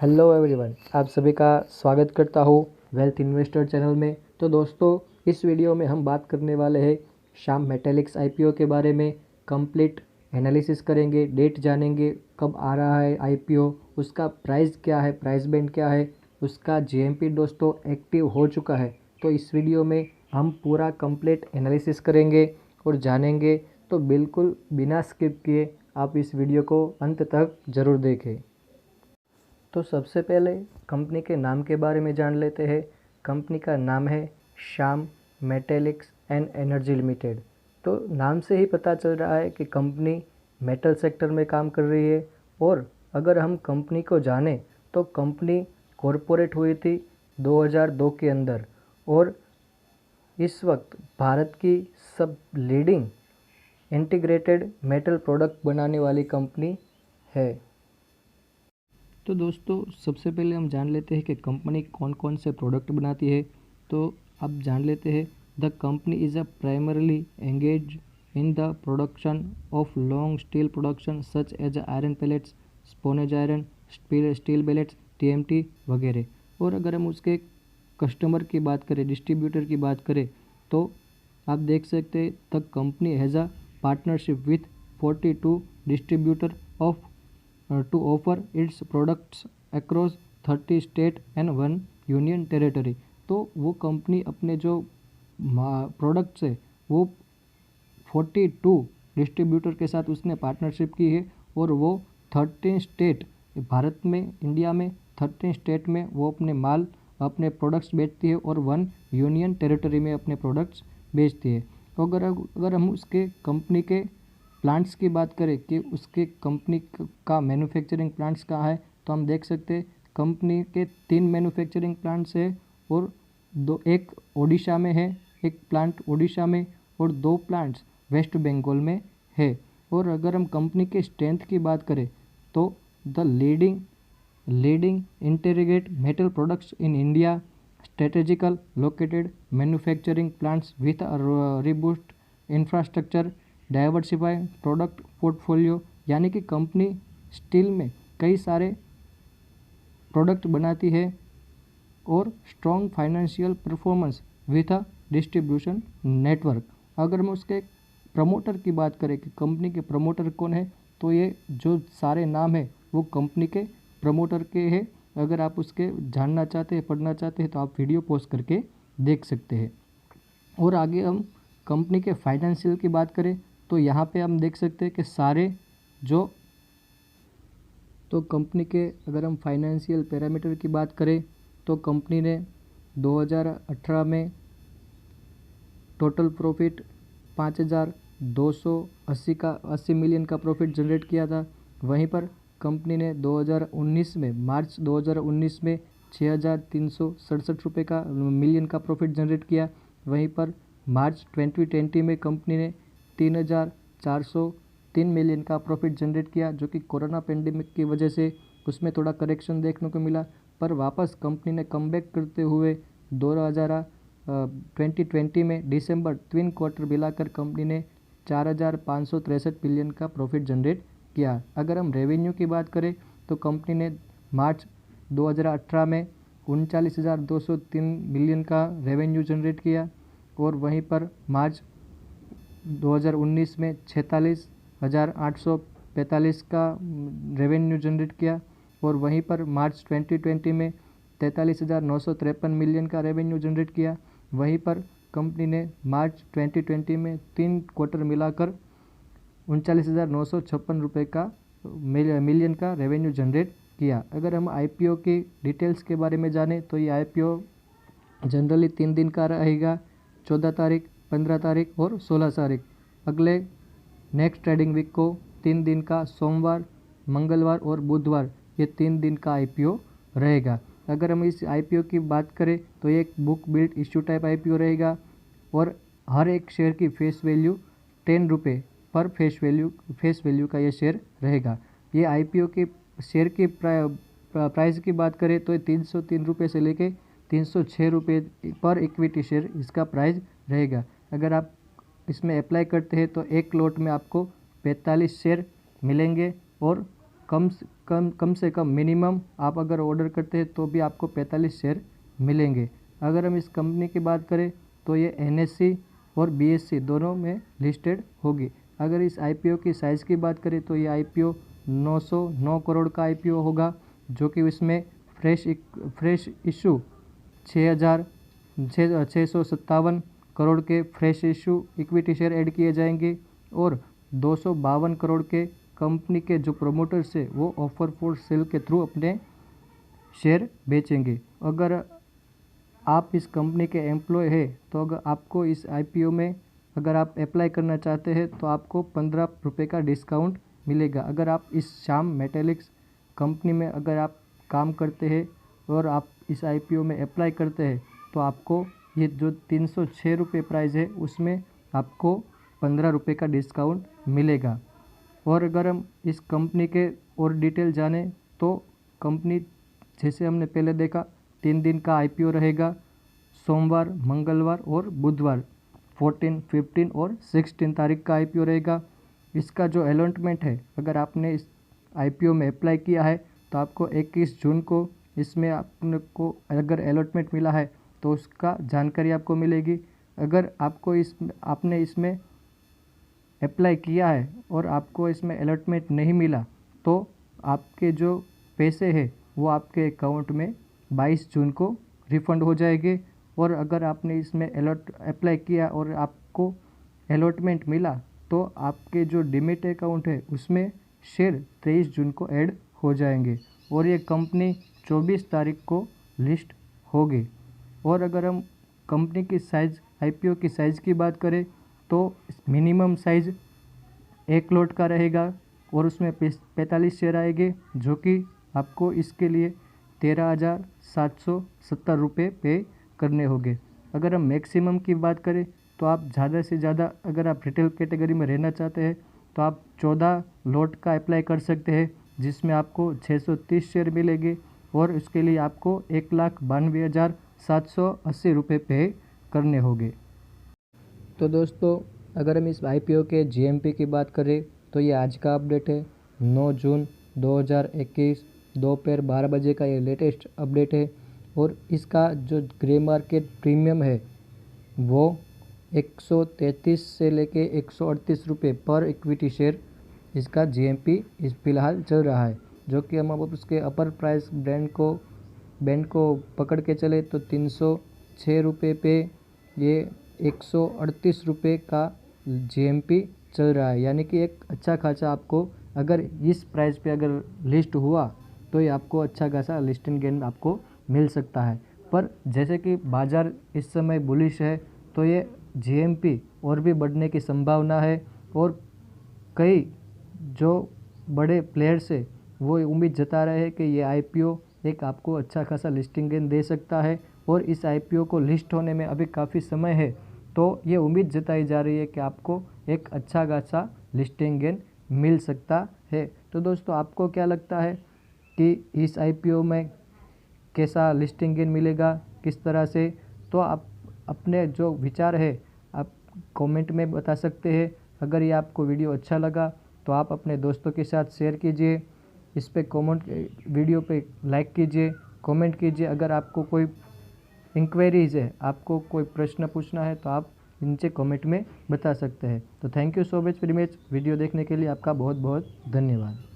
Hello everyone, आप सभी का स्वागत करता हूँ वेल्थ इन्वेस्टर चैनल में। तो दोस्तों, इस वीडियो में हम बात करने वाले हैं श्याम मेटालिक्स आईपीओ के बारे में। कंप्लीट एनालिसिस करेंगे, डेट जानेंगे, कब आ रहा है आईपीओ, उसका प्राइस क्या है, प्राइस बैंड क्या है, उसका जीएमपी दोस्तों एक्टिव हो चुका है। तो इस वीडियो में हम पूरा कंप्लीट एनालिसिस करेंगे और जानेंगे। तो बिल्कुल बिना स्किप किए आप इस वीडियो को अंत तक ज़रूर देखें। तो सबसे पहले कंपनी के नाम के बारे में जान लेते हैं। कंपनी का नाम है Shyam Metallics and Energy Limited. तो नाम से ही पता चल रहा है कि कंपनी मेटल सेक्टर में काम कर रही है। और अगर हम कंपनी को जानें तो कंपनी कॉरपोरेट हुई थी 2002 के अंदर, और इस वक्त भारत की सब लीडिंग इंटीग्रेटेड मेटल प्रोडक्ट बनाने वाली कंपनी है। तो दोस्तों, सबसे पहले हम जान लेते हैं कि कंपनी कौन कौन से प्रोडक्ट बनाती है। तो अब जान लेते हैं। The company is a primarily engage in the production of long steel production such as iron pellets, sponge iron, steel pellets, TMT वगैरह। और अगर हम उसके कस्टमर की बात करें, डिस्ट्रीब्यूटर की बात करें, तो आप देख सकते हैं the company has a partnership with 42 distributor of to offer its products across 30 state and 1 union territory. तो वो कंपनी अपने जो प्रोडक्ट्स है वो 42 डिस्ट्रीब्यूटर के साथ उसने पार्टनरशिप की है, और वो 13 स्टेट, भारत में, इंडिया में 13 स्टेट में वो अपने माल, अपने प्रोडक्ट्स बेचती है, और 1 यूनियन टेरिटरी में अपने प्रोडक्ट्स बेचती है। तो अगर हम उसके कंपनी के प्लांट्स की बात करें कि उसके कंपनी का मैन्युफैक्चरिंग प्लांट्स कहाँ है, तो हम देख सकते हैं कंपनी के 3 मैन्युफैक्चरिंग प्लांट्स है, और एक ओडिशा में है, एक प्लांट ओडिशा में, और 2 प्लांट्स वेस्ट बंगाल में है। और अगर हम कंपनी के स्ट्रेंथ की बात करें तो the leading integrated metal products in India, strategical located manufacturing plants with robust infrastructure, diversify product portfolio. यानी कि कंपनी स्टील में कई सारे प्रोडक्ट बनाती है, और strong financial performance with a distribution network. अगर हम उसके प्रमोटर की बात करें कि कंपनी के प्रमोटर कौन है, तो ये जो सारे नाम है वो कंपनी के प्रमोटर के हैं। अगर आप उसके जानना चाहते हैं, पढ़ना चाहते हैं, तो आप वीडियो पॉज करके देख सकते हैं। और आगे हम कंपनी के फाइनेंशियल की बात करें तो यहाँ पे हम देख सकते हैं कि सारे जो, तो कंपनी के अगर हम फाइनेंशियल पैरामीटर की बात करें तो कंपनी ने 2018 में टोटल प्रॉफिट 5,280 मिलियन का प्रॉफिट जनरेट किया था। वहीं पर कंपनी ने 2019 में, मार्च 2019 में 6,367 रुपये का मिलियन का प्रॉफिट जनरेट किया। वहीं पर मार्च 2020 में कंपनी ने 3,403 मिलियन का प्रॉफिट जनरेट किया, जो कि कोरोना पेंडेमिक की वजह से उसमें थोड़ा करेक्शन देखने को मिला। पर वापस कंपनी ने कमबैक करते हुए 2020 में दिसंबर ट्विन क्वार्टर मिलाकर कंपनी ने 4,563 मिलियन का प्रॉफिट जनरेट किया। अगर हम रेवेन्यू की बात करें तो कंपनी ने मार्च 2018 में 39,203 मिलियन का रेवेन्यू जनरेट किया, और वहीं पर मार्च 2019 में 46,845 का रेवेन्यू जनरेट किया, और वहीं पर मार्च 2020 में 43,953 मिलियन का रेवेन्यू जनरेट किया। वहीं पर कंपनी ने मार्च 2020 में 3 क्वार्टर मिलाकर 39,956 रुपये का मिलियन का रेवेन्यू जनरेट किया। अगर हम आईपीओ की डिटेल्स के बारे में जानें तो ये आईपीओ जनरली 3 दिन का रहेगा, 14 तारीख, 15 तारीख और 16 तारीख। अगले नेक्स्ट ट्रेडिंग वीक को 3 दिन का, सोमवार, मंगलवार और बुधवार, ये 3 दिन का आईपीओ रहेगा। अगर हम इस आईपीओ की बात करें तो ये एक book build issue type IPO रहेगा, और हर एक शेयर की फेस वैल्यू 10 रुपये पर फेस वैल्यू का ये शेयर रहेगा। ये आईपीओ के शेयर की प्राइस की बात करें तो 303 रुपये से लेके 306 रुपये पर इक्विटी शेयर इसका प्राइस रहेगा। अगर आप इसमें अप्लाई करते हैं तो एक लॉट में आपको 45 शेयर मिलेंगे, और कम से कम मिनिमम आप अगर ऑर्डर करते हैं तो भी आपको 45 शेयर मिलेंगे। अगर हम इस कंपनी की बात करें तो ये NSE और BSE दोनों में लिस्टेड होगी। अगर इस IPO की साइज़ की बात करें तो ये IPO 909 करोड़ का IPO होगा, जो कि इसमें फ्रेश इशू 6,657 करोड़ के fresh issue equity share add किए जाएंगे और 252 करोड़ के कंपनी के जो प्रोमोटर्स है वो ऑफर फॉर सेल के थ्रू अपने शेयर बेचेंगे। अगर आप इस कंपनी के एम्प्लॉय है तो अगर आपको इस IPO में अगर आप अप्लाई करना चाहते हैं तो आपको 15 रुपये का डिस्काउंट मिलेगा। अगर आप इस श्याम मेटेलिक्स कंपनी में अगर आप काम करते हैं और आप इस IPO में अप्लाई करते हैं तो आपको ये जो 306 रुपये प्राइस है उसमें आपको 15 रुपये का डिस्काउंट मिलेगा। और अगर हम इस कंपनी के और डिटेल जाने तो कंपनी जैसे हमने पहले देखा 3 दिन का IPO रहेगा, सोमवार, मंगलवार और बुधवार 14, 15 और 16 तारीख का IPO रहेगा। इसका जो अलॉटमेंट है, अगर आपने इस IPO में अप्लाई किया है तो आपको 21 जून को इसमें आपने को अगर अलॉटमेंट मिला है तो उसका जानकारी आपको मिलेगी। अगर आपको आपने इसमें अप्लाई किया है और आपको इसमें अलॉटमेंट नहीं मिला तो आपके जो पैसे हैं वो आपके अकाउंट में 22 जून को रिफ़ंड हो जाएंगे। और अगर आपने इसमें अप्लाई किया और आपको अलॉटमेंट मिला तो आपके जो डीमैट अकाउंट है उसमें शेयर 23 जून को ऐड हो जाएंगे और ये कंपनी 24 तारीख को लिस्ट होगी। और अगर हम कंपनी की साइज़ IPO की साइज़ की बात करें तो मिनिमम साइज़ 1 लॉट का रहेगा और उसमें 45 शेयर आएंगे, जो कि आपको इसके लिए 13,770 रुपये पे करने होंगे। अगर हम मैक्सिमम की बात करें तो आप ज़्यादा से ज़्यादा अगर आप रिटेल कैटेगरी में रहना चाहते हैं तो आप 14 लॉट का अप्लाई कर सकते हैं, जिसमें आपको 630 शेयर मिलेंगे और उसके लिए आपको 1,92,780 रुपये पे करने होंगे। तो दोस्तों, अगर हम इस IPO के GMP की बात करें तो ये आज का अपडेट है 9 जून 2021 दोपहर 12 बजे का ये लेटेस्ट अपडेट है। और इसका जो ग्रे मार्केट प्रीमियम है वो 133 से लेके 138 रुपये पर इक्विटी शेयर इसका GMP इस फिलहाल चल रहा है, जो कि हम अब उसके अपर प्राइस बैंड को पकड़ के चले तो 306 रुपये पे ये 138 रुपये का GMP चल रहा है। यानी कि एक अच्छा खासा आपको अगर इस प्राइस पे अगर लिस्ट हुआ तो ये आपको अच्छा खासा लिस्टिंग गेन आपको मिल सकता है। पर जैसे कि बाज़ार इस समय बुलिश है तो ये GMP और भी बढ़ने की संभावना है और कई जो बड़े प्लेयर्स है वो उम्मीद जता रहे हैं कि ये IPO एक आपको अच्छा खासा लिस्टिंग गेन दे सकता है। और इस IPO को लिस्ट होने में अभी काफ़ी समय है तो ये उम्मीद जताई जा रही है कि आपको एक अच्छा खासा लिस्टिंग गेन मिल सकता है। तो दोस्तों, आपको क्या लगता है कि इस IPO में कैसा लिस्टिंग गेन मिलेगा, किस तरह से? तो आप अपने जो विचार है आप कमेंट में बता सकते हैं। अगर ये आपको वीडियो अच्छा लगा तो आप अपने दोस्तों के साथ शेयर कीजिए, इस पे कमेंट वीडियो पे लाइक कीजिए, कमेंट कीजिए। अगर आपको कोई इंक्वायरीज़ है, आपको कोई प्रश्न पूछना है तो आप नीचे कमेंट में बता सकते हैं। तो thank you so much very much video देखने के लिए आपका बहुत बहुत धन्यवाद।